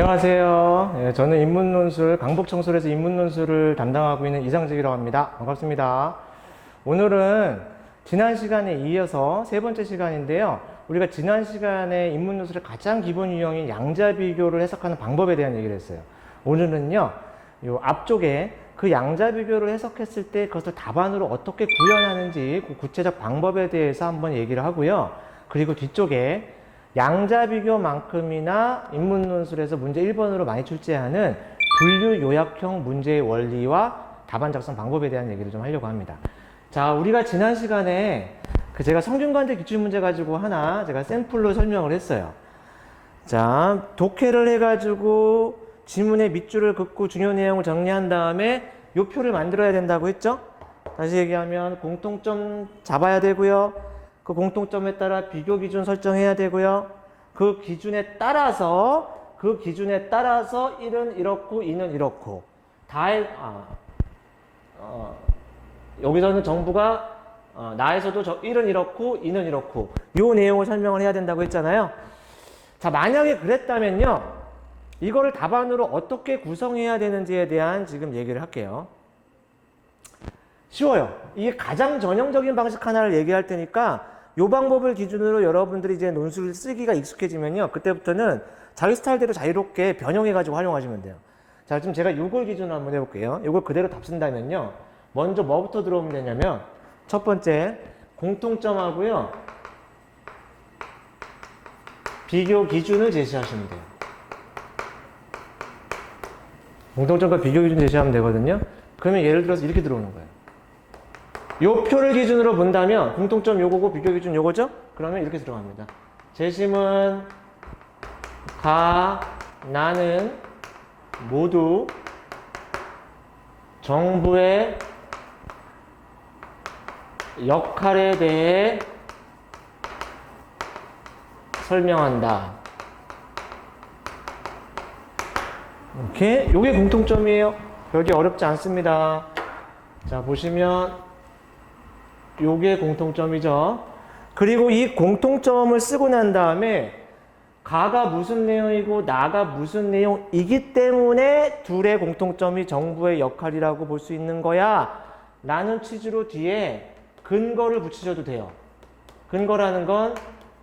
안녕하세요. 저는 인문논술, 강북청술에서 인문논술을 담당하고 있는 이상직이라고 합니다. 반갑습니다. 오늘은 지난 시간에 이어서 세 번째 시간인데요. 우리가 지난 시간에 인문논술의 가장 기본 유형인 양자비교를 해석하는 방법에 대한 얘기를 했어요. 오늘은요, 요 앞쪽에 그 양자비교를 해석했을 때 그것을 답안으로 어떻게 구현하는지 그 구체적 방법에 대해서 한번 얘기를 하고요. 그리고 뒤쪽에 양자비교만큼이나 인문논술에서 문제 1번으로 많이 출제하는 분류요약형 문제의 원리와 답안 작성 방법에 대한 얘기를 좀 하려고 합니다. 자, 우리가 지난 시간에 제가 성균관대 기출문제 가지고 하나 제가 샘플로 설명을 했어요. 자, 독해를 해가지고 지문의 밑줄을 긋고 중요 내용을 정리한 다음에 요 표를 만들어야 된다고 했죠? 다시 얘기하면 공통점 잡아야 되고요. 그 공통점에 따라 비교 기준 설정해야 되고요. 그 기준에 따라서 1은 이렇고 2는 이렇고 여기서는 정부가 나에서도 1은 이렇고 2는 이렇고 요 내용을 설명을 해야 된다고 했잖아요. 자, 만약에 그랬다면요, 이거를 답안으로 어떻게 구성해야 되는지에 대한 지금 얘기를 할게요. 쉬워요. 이게 가장 전형적인 방식 하나를 얘기할 테니까 이 방법을 기준으로 여러분들이 이제 논술을 쓰기가 익숙해지면요, 그때부터는 자기 스타일대로 자유롭게 변형해가지고 활용하시면 돼요. 자, 지금 제가 이걸 기준으로 한번 해볼게요. 이걸 그대로 답 쓴다면요, 먼저 뭐부터 들어오면 되냐면, 첫 번째, 공통점하고요, 비교 기준을 제시하시면 돼요. 공통점과 비교 기준 제시하면 되거든요. 그러면 예를 들어서 이렇게 들어오는 거예요. 요 표를 기준으로 본다면 공통점 요거고 비교 기준 요거죠? 그러면 이렇게 들어갑니다. 재심은 가, 나는 모두 정부의 역할에 대해 설명한다. 이렇게, 요게 공통점이에요. 별게 어렵지 않습니다. 자, 보시면 요게 공통점이죠. 그리고 이 공통점을 쓰고 난 다음에 가가 무슨 내용이고 나가 무슨 내용이기 때문에 둘의 공통점이 정부의 역할이라고 볼 수 있는 거야 라는 취지로 뒤에 근거를 붙이셔도 돼요. 근거라는 건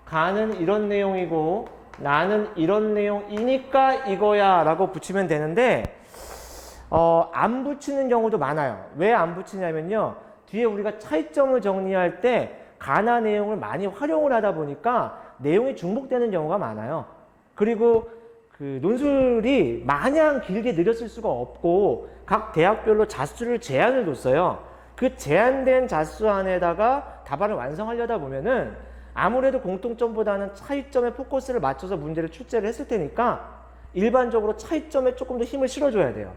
가는 이런 내용이고 나는 이런 내용이니까 이거야 라고 붙이면 되는데, 안 붙이는 경우도 많아요. 왜 안 붙이냐면요, 뒤에 우리가 차이점을 정리할 때 가나 내용을 많이 활용을 하다 보니까 내용이 중복되는 경우가 많아요. 그리고 그 논술이 마냥 길게 느렸을 수가 없고 각 대학별로 자수를 제한을 뒀어요. 그 제한된 자수 안에다가 답안을 완성하려다 보면은 아무래도 공통점보다는 차이점에 포커스를 맞춰서 문제를 출제를 했을 테니까 일반적으로 차이점에 조금 더 힘을 실어줘야 돼요.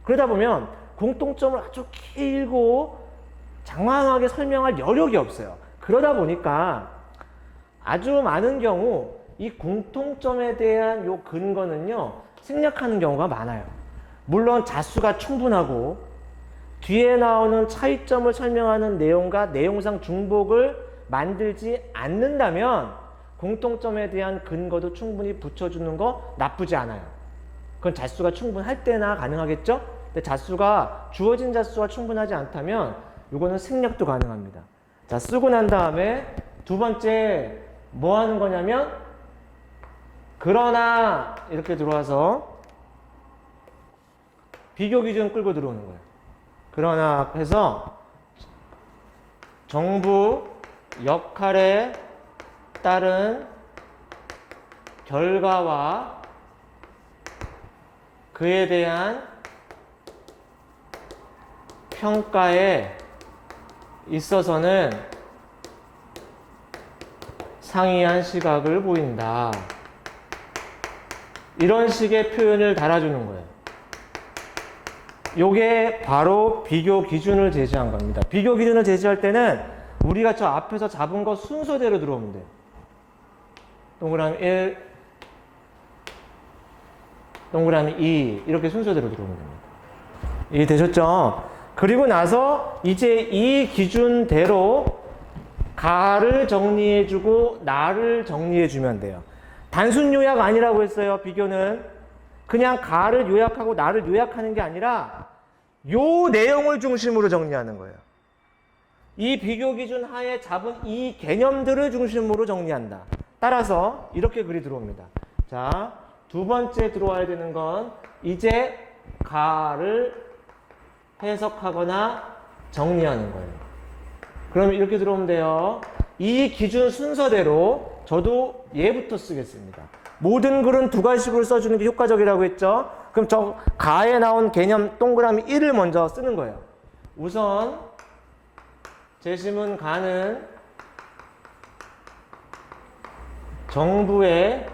그러다 보면 공통점을 아주 길고 장황하게 설명할 여력이 없어요. 그러다 보니까 아주 많은 경우 이 공통점에 대한 요 근거는요, 생략하는 경우가 많아요. 물론 자수가 충분하고 뒤에 나오는 차이점을 설명하는 내용과 내용상 중복을 만들지 않는다면 공통점에 대한 근거도 충분히 붙여주는 거 나쁘지 않아요. 그건 자수가 충분할 때나 가능하겠죠? 근데 자수가 주어진 자수가 충분하지 않다면 이거는 생략도 가능합니다. 자, 쓰고 난 다음에 두 번째 뭐 하는 거냐면, 그러나 이렇게 들어와서 비교 기준 끌고 들어오는 거예요. 그러나 해서 정부 역할에 따른 결과와 그에 대한 평가에 있어서는 상이한 시각을 보인다. 이런 식의 표현을 달아주는 거예요. 요게 바로 비교 기준을 제시한 겁니다. 비교 기준을 제시할 때는 우리가 저 앞에서 잡은 거 순서대로 들어오면 돼요. 동그라미 1, 동그라미 2 이렇게 순서대로 들어오면 됩니다. 이해되셨죠? 그리고 나서 이제 이 기준대로 가를 정리해주고 나를 정리해주면 돼요. 단순 요약 아니라고 했어요. 비교는 그냥 가를 요약하고 나를 요약하는 게 아니라 요 내용을 중심으로 정리하는 거예요. 이 비교 기준 하에 잡은 이 개념들을 중심으로 정리한다. 따라서 이렇게 글이 들어옵니다. 자, 두 번째 들어와야 되는 건 이제 가를 해석하거나 정리하는 거예요. 그러면 이렇게 들어오면 돼요. 이 기준 순서대로 저도 얘부터 쓰겠습니다. 모든 글은 두 가지식으로 써주는 게 효과적이라고 했죠. 그럼 저 가에 나온 개념 동그라미 1을 먼저 쓰는 거예요. 우선 재심은 가는 정부의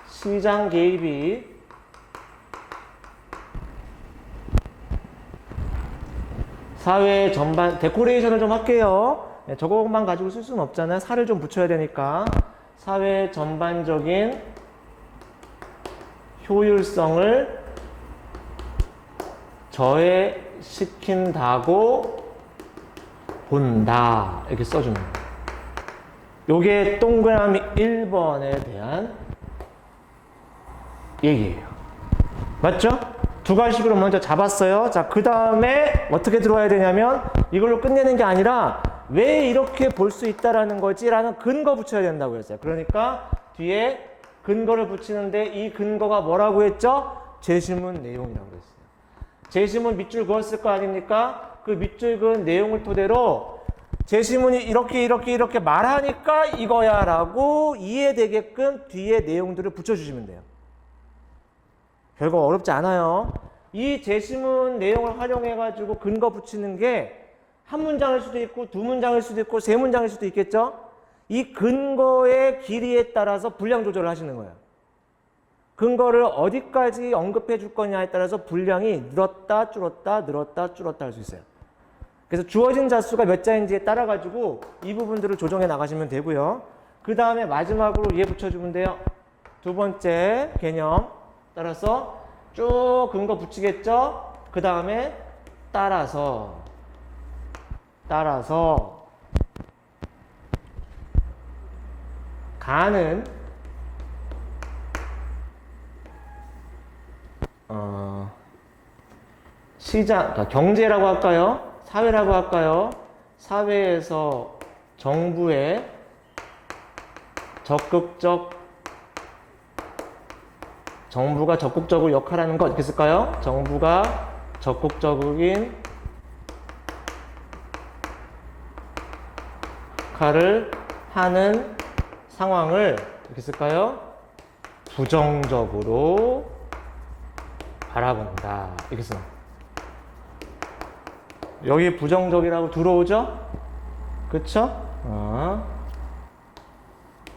시장 개입이 사회 전반, 데코레이션을 좀 할게요. 네, 저것만 가지고 쓸 수는 없잖아요. 살을 좀 붙여야 되니까. 사회 전반적인 효율성을 저해시킨다고 본다. 이렇게 써주는 거예요. 요게 동그라미 1번에 대한 얘기예요. 맞죠? 두 가지식으로 먼저 잡았어요. 자, 그 다음에 어떻게 들어와야 되냐면 이걸로 끝내는 게 아니라 왜 이렇게 볼 수 있다라는 거지? 라는 근거 붙여야 된다고 했어요. 그러니까 뒤에 근거를 붙이는데 이 근거가 뭐라고 했죠? 재심문 내용이라고 했어요. 재심문 밑줄 그었을 거 아닙니까? 그 밑줄 그은 내용을 토대로 재심문이 이렇게 말하니까 이거야 라고 이해되게끔 뒤에 내용들을 붙여주시면 돼요. 별거 어렵지 않아요. 이 재심문 내용을 활용해가지고 근거 붙이는 게 한 문장일 수도 있고 두 문장일 수도 있고 세 문장일 수도 있겠죠? 이 근거의 길이에 따라서 분량 조절을 하시는 거예요. 근거를 어디까지 언급해 줄 거냐에 따라서 분량이 늘었다 줄었다 늘었다 줄었다 할 수 있어요. 그래서 주어진 자수가 몇 자인지에 따라 가지고 이 부분들을 조정해 나가시면 되고요. 그 다음에 마지막으로 얘 붙여주면 돼요. 두 번째 개념 따라서 쭉 근거 붙이겠죠? 그 다음에 따라서 가는 시장, 그러니까 경제라고 할까요? 사회라고 할까요? 사회에서 정부의 정부가 적극적으로 역할하는 것 어떻게 쓸까요? 정부가 적극적인 역할을 하는 상황을 어떻게 쓸까요? 부정적으로 바라본다. 이렇게 쓰는 여기 부정적이라고 들어오죠? 그쵸?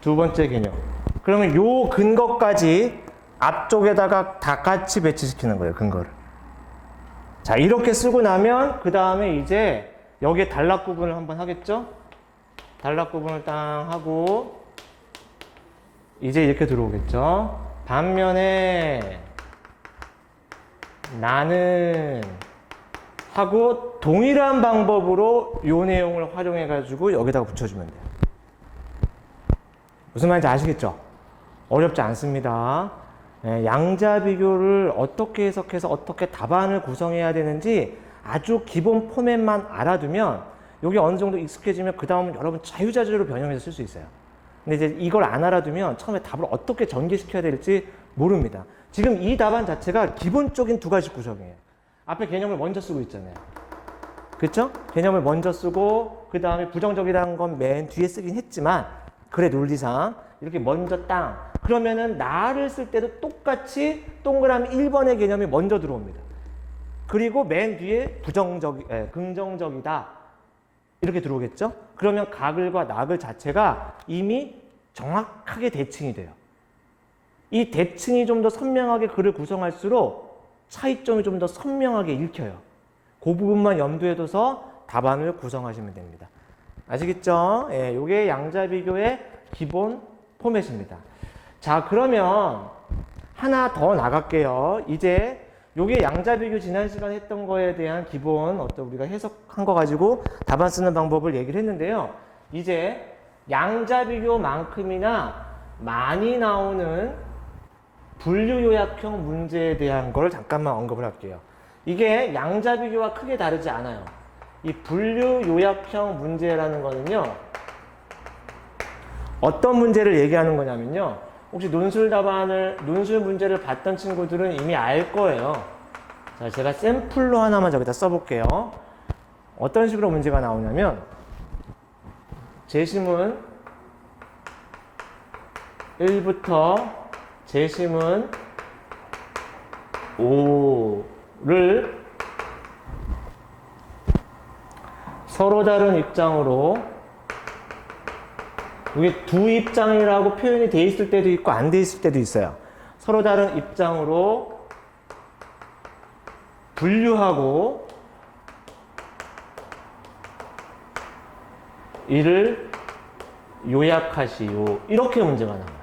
두 번째 개념. 그러면 요 근거까지 앞쪽에다가 다 같이 배치시키는 거예요, 근거를. 자, 이렇게 쓰고 나면 그 다음에 이제 여기에 단락 구분을 한번 하겠죠? 단락 구분을 딱 하고 이제 이렇게 들어오겠죠? 반면에 나는 하고 동일한 방법으로 이 내용을 활용해 가지고 여기다가 붙여주면 돼요. 무슨 말인지 아시겠죠? 어렵지 않습니다. 양자 비교를 어떻게 해석해서 어떻게 답안을 구성해야 되는지 아주 기본 포맷만 알아두면 여기 어느 정도 익숙해지면 그 다음은 여러분 자유자재로 변형해서 쓸 수 있어요. 근데 이제 이걸 안 알아두면 처음에 답을 어떻게 전개시켜야 될지 모릅니다. 지금 이 답안 자체가 기본적인 두 가지 구성이에요. 앞에 개념을 먼저 쓰고 있잖아요. 그렇죠? 개념을 먼저 쓰고 그 다음에 부정적이라는 건 맨 뒤에 쓰긴 했지만 글의 논리상 이렇게 먼저 땅 그러면은 나를 쓸 때도 똑같이 동그라미 1번의 개념이 먼저 들어옵니다. 그리고 맨 뒤에 긍정적이다 이렇게 들어오겠죠? 그러면 가글과 나글 자체가 이미 정확하게 대칭이 돼요. 이 대칭이 좀 더 선명하게 글을 구성할수록 차이점이 좀 더 선명하게 읽혀요. 그 부분만 염두에 둬서 답안을 구성하시면 됩니다. 아시겠죠? 예, 요게 양자 비교의 기본 포맷입니다. 자, 그러면 하나 더 나갈게요. 이제 요게 양자 비교 지난 시간에 했던 거에 대한 기본 어떤 우리가 해석한 거 가지고 답안 쓰는 방법을 얘기를 했는데요. 이제 양자 비교만큼이나 많이 나오는 분류요약형 문제에 대한 걸 잠깐만 언급을 할게요. 이게 양자비교와 크게 다르지 않아요. 이 분류요약형 문제라는 거는요, 어떤 문제를 얘기하는 거냐면요, 혹시 논술 문제를 봤던 친구들은 이미 알 거예요. 자, 제가 샘플로 하나만 저기다 써볼게요. 어떤 식으로 문제가 나오냐면, 제시문 1부터 제시문 5를 서로 다른 입장으로, 이게 두 입장이라고 표현이 돼 있을 때도 있고 안 돼 있을 때도 있어요. 서로 다른 입장으로 분류하고 이를 요약하시오. 이렇게 문제가 나와요.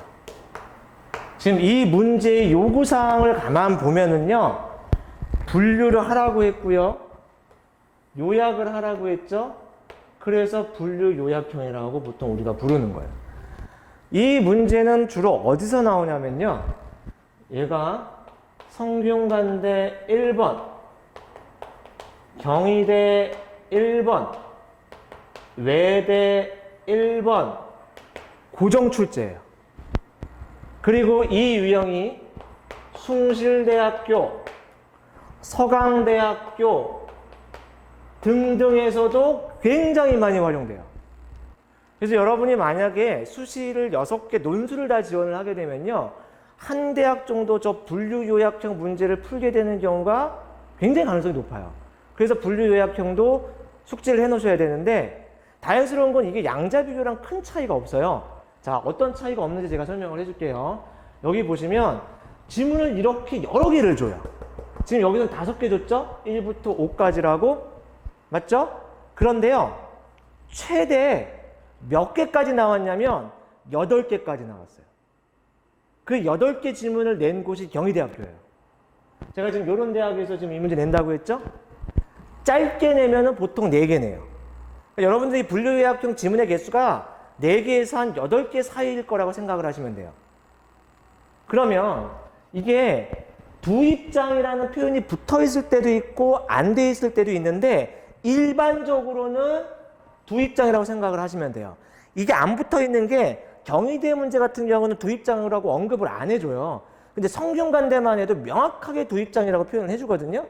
지금 이 문제의 요구사항을 가만 보면은요, 분류를 하라고 했고요, 요약을 하라고 했죠. 그래서 분류 요약형이라고 보통 우리가 부르는 거예요. 이 문제는 주로 어디서 나오냐면요, 얘가 성균관대 1번, 경희대 1번, 외대 1번 고정 출제예요. 그리고 이 유형이 숭실대학교, 서강대학교 등등에서도 굉장히 많이 활용돼요. 그래서 여러분이 만약에 수시를 6개 논술을 다 지원을 하게 되면요, 한 대학 정도 저 분류요약형 문제를 풀게 되는 경우가 굉장히 가능성이 높아요. 그래서 분류요약형도 숙지를 해 놓으셔야 되는데, 다행스러운 건 이게 양자비교랑 큰 차이가 없어요. 자, 어떤 차이가 없는지 제가 설명을 해줄게요. 여기 보시면 지문을 이렇게 여러 개를 줘요. 지금 여기서는 5개 줬죠? 1부터 5까지라고. 맞죠? 그런데요, 최대 몇 개까지 나왔냐면 8개까지 나왔어요. 그 8개 지문을 낸 곳이 경희대학교예요. 제가 지금 이런 대학에서 지금 이 문제 낸다고 했죠? 짧게 내면은 보통 4개 내요. 그러니까 여러분들이 분류요약형 지문의 개수가 4개에서 한 8개 사이일 거라고 생각을 하시면 돼요. 그러면 이게 두 입장이라는 표현이 붙어 있을 때도 있고 안 돼 있을 때도 있는데, 일반적으로는 두 입장이라고 생각을 하시면 돼요. 이게 안 붙어 있는 게 경희대 문제 같은 경우는 두 입장이라고 언급을 안 해줘요. 근데 성균관대만 해도 명확하게 두 입장이라고 표현을 해주거든요.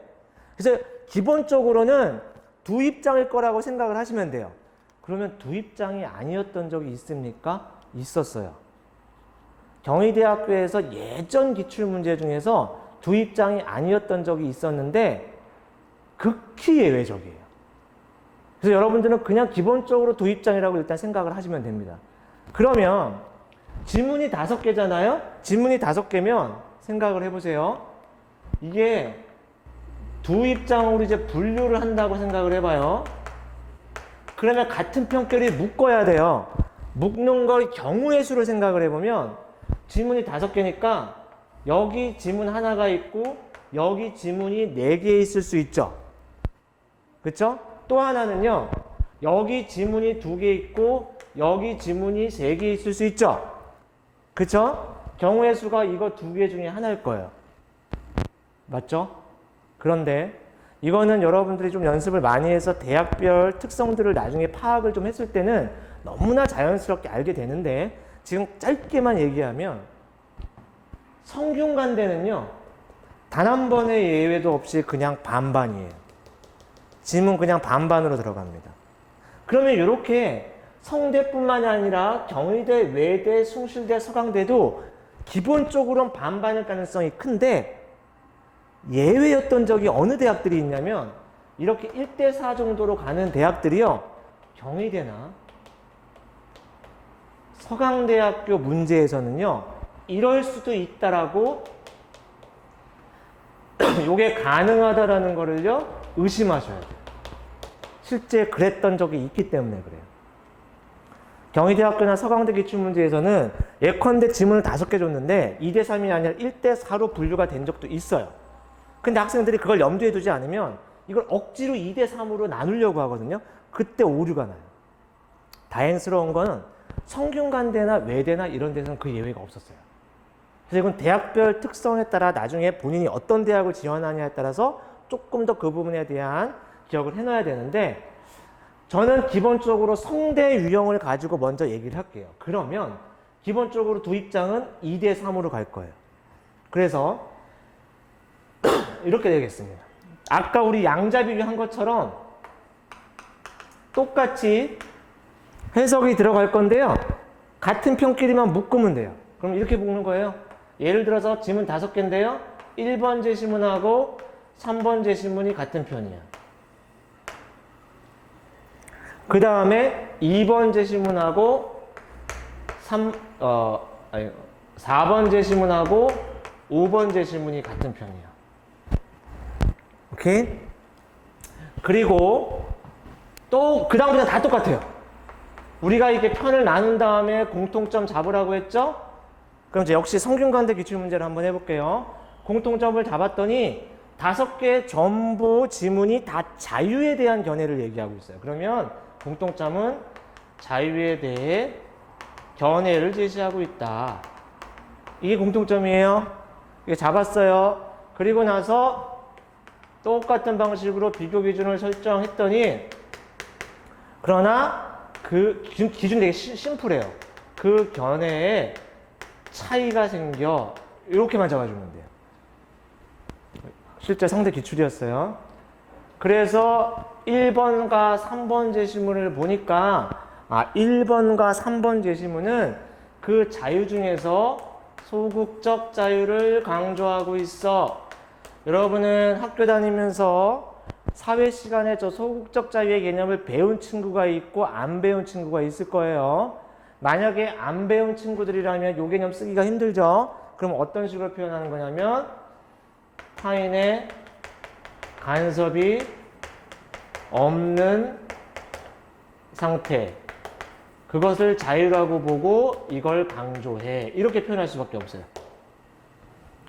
그래서 기본적으로는 두 입장일 거라고 생각을 하시면 돼요. 그러면 두 입장이 아니었던 적이 있습니까? 있었어요. 경희대학교에서 예전 기출문제 중에서 두 입장이 아니었던 적이 있었는데 극히 예외적이에요. 그래서 여러분들은 그냥 기본적으로 두 입장이라고 일단 생각을 하시면 됩니다. 그러면 지문이 5개잖아요? 지문이 5개면 생각을 해보세요. 이게 두 입장으로 이제 분류를 한다고 생각을 해봐요. 그러면 같은 평결이 묶어야 돼요. 묶는 걸 경우의 수를 생각을 해보면 지문이 5개니까 여기 지문 하나가 있고 여기 지문이 4개 있을 수 있죠. 그쵸? 또 하나는요, 여기 지문이 2개 있고 여기 지문이 3개 있을 수 있죠. 그쵸? 경우의 수가 이거 2개 중에 하나일 거예요. 맞죠? 그런데 이거는 여러분들이 좀 연습을 많이 해서 대학별 특성들을 나중에 파악을 좀 했을 때는 너무나 자연스럽게 알게 되는데, 지금 짧게만 얘기하면 성균관대는요, 단 한 번의 예외도 없이 그냥 반반이에요. 지문 그냥 반반으로 들어갑니다. 그러면 이렇게 성대뿐만이 아니라 경희대, 외대, 숭실대, 서강대도 기본적으로는 반반일 가능성이 큰데, 예외였던 적이 어느 대학들이 있냐면 이렇게 1대4 정도로 가는 대학들이요, 경희대나 서강대학교 문제에서는요 이럴 수도 있다라고 요게 가능하다라는 거를요 의심하셔야 돼요. 실제 그랬던 적이 있기 때문에 그래요. 경희대학교나 서강대 기출문제에서는 예컨대 지문을 5개 줬는데 2대3이 아니라 1대4로 분류가 된 적도 있어요. 근데 학생들이 그걸 염두에 두지 않으면 이걸 억지로 2대3으로 나누려고 하거든요. 그때 오류가 나요. 다행스러운 거는 성균관대나 외대나 이런 데서는 그 예외가 없었어요. 그래서 이건 대학별 특성에 따라 나중에 본인이 어떤 대학을 지원하냐에 따라서 조금 더 그 부분에 대한 기억을 해놔야 되는데, 저는 기본적으로 성대 유형을 가지고 먼저 얘기를 할게요. 그러면 기본적으로 두 입장은 2대 3으로 갈 거예요. 그래서 이렇게 되겠습니다. 아까 우리 양자 비교한 것처럼 똑같이 해석이 들어갈 건데요. 같은 편끼리만 묶으면 돼요. 그럼 이렇게 묶는 거예요. 예를 들어서 지문 5개인데요. 1번 제시문하고 3번 제시문이 같은 편이야. 그 다음에 2번 제시문하고 4번 제시문하고 5번 제시문이 같은 편이야. 오케이? 그리고 또 그 다음부터 다 똑같아요. 우리가 이렇게 편을 나눈 다음에 공통점 잡으라고 했죠? 그럼 이제 역시 성균관대 기출문제를 한번 해볼게요. 공통점을 잡았더니 5개 전부 지문이 다 자유에 대한 견해를 얘기하고 있어요. 그러면 공통점은 자유에 대해 견해를 제시하고 있다. 이게 공통점이에요. 이게 잡았어요. 그리고 나서 똑같은 방식으로 비교 기준을 설정했더니, 그러나 그 기준 되게 심플해요. 그 견해에 차이가 생겨. 이렇게만 잡아주면 돼요. 실제 상대 기출이었어요. 그래서 1번과 3번 제시문을 보니까 1번과 3번 제시문은 그 자유 중에서 소극적 자유를 강조하고 있어. 여러분은 학교 다니면서 사회 시간에 저 소극적 자유의 개념을 배운 친구가 있고 안 배운 친구가 있을 거예요. 만약에 안 배운 친구들이라면 이 개념 쓰기가 힘들죠. 그럼 어떤 식으로 표현하는 거냐면, 타인의 간섭이 없는 상태, 그것을 자유라고 보고 이걸 강조해. 이렇게 표현할 수밖에 없어요.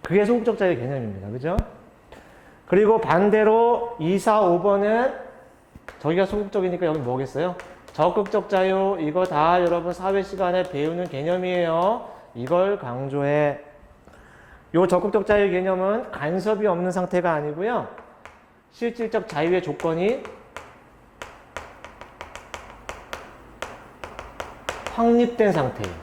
그게 소극적 자유의 개념입니다. 그죠? 그리고 반대로 2, 4, 5번은 저기가 소극적이니까 여기 뭐겠어요? 적극적 자유. 이거 다 여러분 사회 시간에 배우는 개념이에요. 이걸 강조해. 요 적극적 자유 개념은 간섭이 없는 상태가 아니고요. 실질적 자유의 조건이 확립된 상태예요.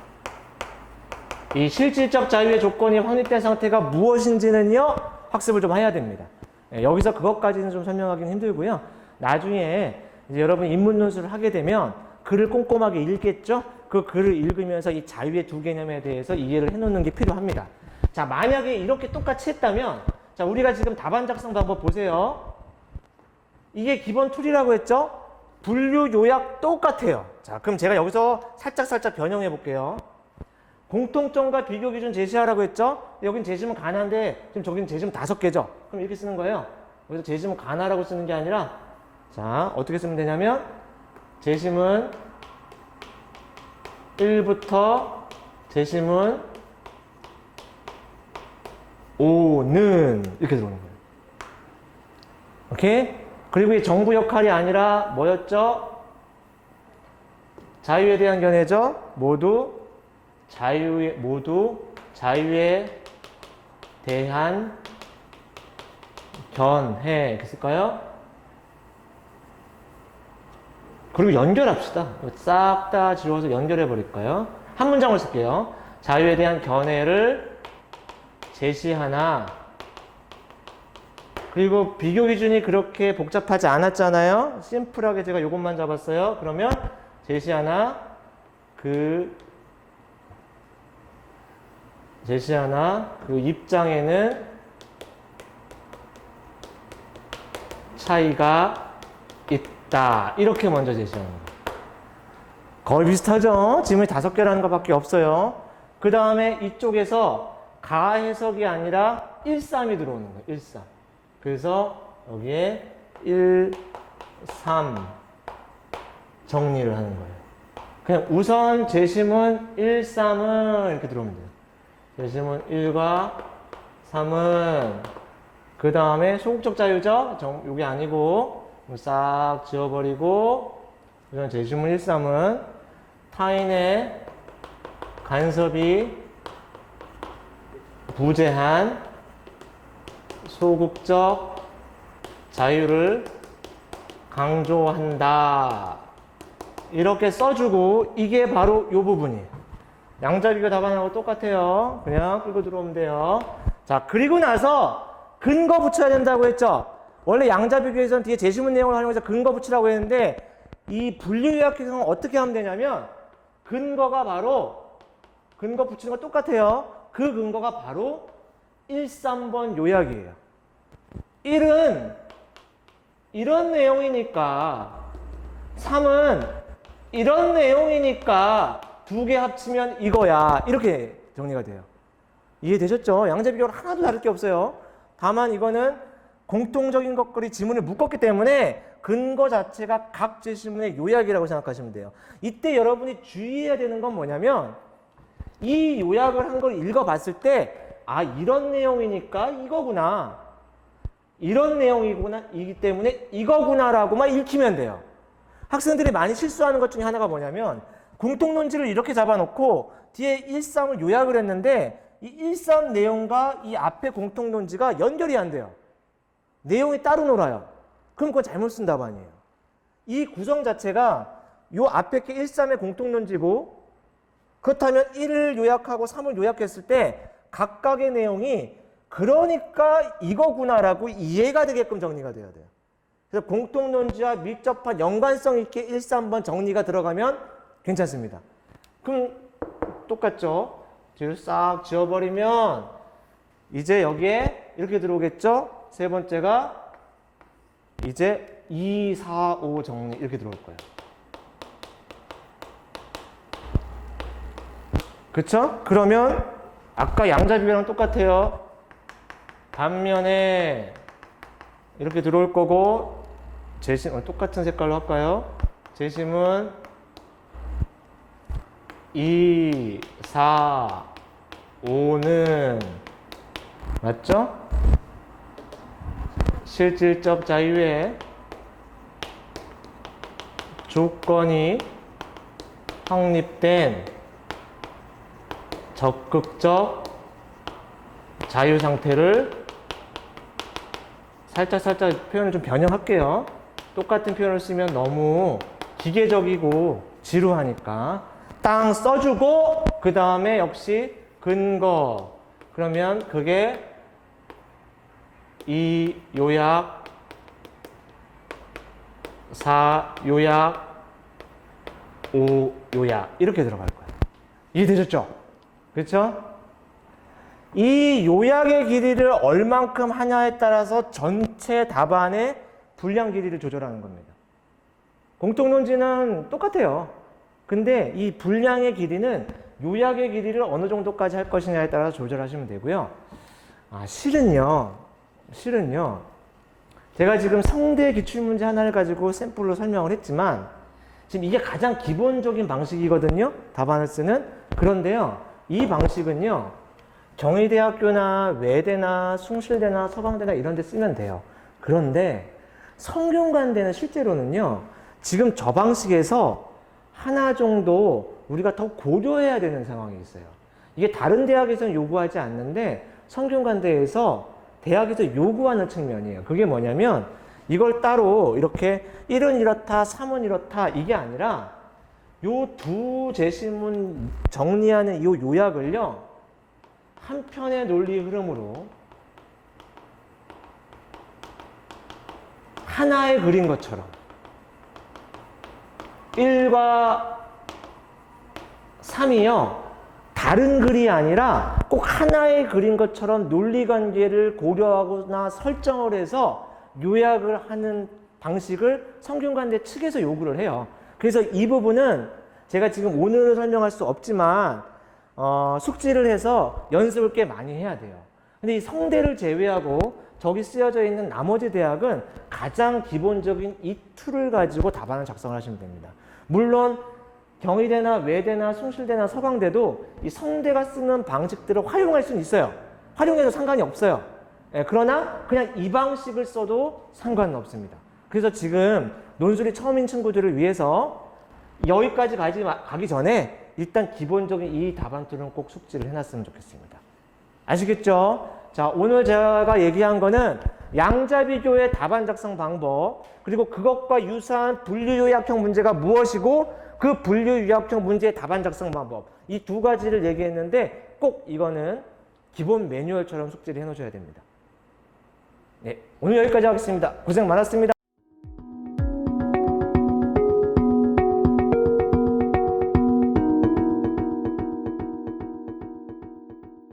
이 실질적 자유의 조건이 확립된 상태가 무엇인지는요, 학습을 좀 해야 됩니다. 여기서 그것까지는 좀 설명하기는 힘들고요. 나중에 이제 여러분 인문논술을 하게 되면 글을 꼼꼼하게 읽겠죠? 그 글을 읽으면서 이 자유의 두 개념에 대해서 이해를 해놓는 게 필요합니다. 자, 만약에 이렇게 똑같이 했다면, 자, 우리가 지금 답안 작성도 한번 보세요. 이게 기본 툴이라고 했죠? 분류 요약 똑같아요. 자, 그럼 제가 여기서 살짝 변형해 볼게요. 공통점과 비교 기준 제시하라고 했죠? 여긴 제시문 가나인데 지금 저긴 제시문 5개죠? 그럼 이렇게 쓰는 거예요. 여기서 제시문 가나라고 쓰는 게 아니라, 자, 어떻게 쓰면 되냐면, 제시문 1부터 제시문 5는 이렇게 들어오는 거예요. 오케이? 그리고 이 정부 역할이 아니라 뭐였죠? 자유에 대한 견해죠? 모두 자유에 대한 견해. 이렇게 쓸까요? 그리고 연결합시다. 싹 다 지워서 연결해 버릴까요? 한 문장을 쓸게요. 자유에 대한 견해를 제시하나. 그리고 비교 기준이 그렇게 복잡하지 않았잖아요. 심플하게 제가 이것만 잡았어요. 그러면 제시하나 그 입장에는 차이가 있다. 이렇게 먼저 제시하는 거예요. 거의 비슷하죠? 지문이 5개라는 것밖에 없어요. 그 다음에 이쪽에서 가해석이 아니라 1, 3이 들어오는 거예요. 1, 3. 그래서 여기에 1, 3 정리를 하는 거예요. 그냥 우선 제시문 1, 3은 이렇게 들어오면 돼요. 제시문 1과 3은 그 다음에 소극적 자유죠? 요게 아니고 싹 지워버리고, 우선 제시문 1, 3은 타인의 간섭이 무제한 소극적 자유를 강조한다. 이렇게 써주고 이게 바로 이 부분이에요. 양자비교 답안하고 똑같아요. 그냥 끌고 들어오면 돼요. 자, 그리고 나서 근거 붙여야 된다고 했죠. 원래 양자비교에서는 뒤에 제시문 내용을 활용해서 근거 붙이라고 했는데 이 분리요약해서는 어떻게 하면 되냐면 근거가 바로 근거 붙이는 거 똑같아요. 그 근거가 바로 1, 3번 요약이에요. 1은 이런 내용이니까 3은 이런 내용이니까 두 개 합치면 이거야. 이렇게 정리가 돼요. 이해되셨죠? 양자비교를 하나도 다를 게 없어요. 다만 이거는 공통적인 것들이 지문을 묶었기 때문에 근거 자체가 각 제시문의 요약이라고 생각하시면 돼요. 이때 여러분이 주의해야 되는 건 뭐냐면 이 요약을 한 걸 읽어봤을 때 아, 이런 내용이니까 이거구나. 이런 내용이구나. 이기 때문에 이거구나라고만 읽히면 돼요. 학생들이 많이 실수하는 것 중에 하나가 뭐냐면 공통논지를 이렇게 잡아놓고 뒤에 1.3을 요약을 했는데 이 1.3 내용과 이 앞에 공통논지가 연결이 안 돼요. 내용이 따로 놀아요. 그럼 그건 잘못 쓴 답안이에요. 이 구성 자체가 요 앞에 게 1.3의 공통논지고 그렇다면 1을 요약하고 3을 요약했을 때 각각의 내용이 그러니까 이거구나라고 이해가 되게끔 정리가 돼야 돼요. 그래서 공통논지와 밀접한 연관성 있게 1, 3번 정리가 들어가면 괜찮습니다. 그럼 똑같죠? 뒤를 싹 지워버리면 이제 여기에 이렇게 들어오겠죠? 세 번째가 이제 2, 4, 5 정리 이렇게 들어올 거예요. 그쵸? 그러면 아까 양자비교랑 똑같아요. 반면에 이렇게 들어올 거고 제심 똑같은 색깔로 할까요? 제심은 2, 4, 5는 맞죠? 실질적 자유의 조건이 확립된 적극적 자유 상태를 살짝 표현을 좀 변형할게요. 똑같은 표현을 쓰면 너무 기계적이고 지루하니까 땅 써주고 그 다음에 역시 근거 그러면 그게 이 요약 4 요약 5 요약 이렇게 들어갈 거예요. 이해되셨죠? 그렇죠? 이 요약의 길이를 얼만큼 하냐에 따라서 전체 답안의 분량 길이를 조절하는 겁니다. 공통논지는 똑같아요. 근데 이 분량의 길이는 요약의 길이를 어느 정도까지 할 것이냐에 따라서 조절하시면 되고요. 실은요. 제가 지금 성대 기출문제 하나를 가지고 샘플로 설명을 했지만 지금 이게 가장 기본적인 방식이거든요. 답안을 쓰는. 그런데요. 이 방식은요. 경희대학교나 외대나 숭실대나 서강대나 이런 데 쓰면 돼요. 그런데 성균관대는 실제로는요. 지금 저 방식에서 하나 정도 우리가 더 고려해야 되는 상황이 있어요. 이게 다른 대학에서는 요구하지 않는데 성균관대에서 대학에서 요구하는 측면이에요. 그게 뭐냐면 이걸 따로 이렇게 1은 이렇다, 3은 이렇다 이게 아니라 요 두 제시문 정리하는 이 요약을요. 한 편의 논리 흐름으로 하나의 글인 것처럼 1과 3이요. 다른 글이 아니라 꼭 하나의 글인 것처럼 논리관계를 고려하거나 설정을 해서 요약을 하는 방식을 성균관대 측에서 요구를 해요. 그래서 이 부분은 제가 지금 오늘은 설명할 수 없지만 숙지를 해서 연습을 꽤 많이 해야 돼요. 근데 이 성대를 제외하고 저기 쓰여져 있는 나머지 대학은 가장 기본적인 이 툴을 가지고 답안을 작성을 하시면 됩니다. 물론 경희대나 외대나 숭실대나 서강대도 이 성대가 쓰는 방식들을 활용할 수는 있어요. 활용해도 상관이 없어요. 그러나 그냥 이 방식을 써도 상관은 없습니다. 그래서 지금 논술이 처음인 친구들을 위해서 여기까지 가기 전에 일단 기본적인 이 답안 툴은 꼭 숙지를 해놨으면 좋겠습니다. 아시겠죠? 자, 오늘 제가 얘기한 거는 양자비교의 답안 작성 방법, 그리고 그것과 유사한 분류요약형 문제가 무엇이고 그 분류요약형 문제의 답안 작성 방법, 이 두 가지를 얘기했는데 꼭 이거는 기본 매뉴얼처럼 숙지를 해놓으셔야 됩니다. 네, 오늘 여기까지 하겠습니다. 고생 많았습니다.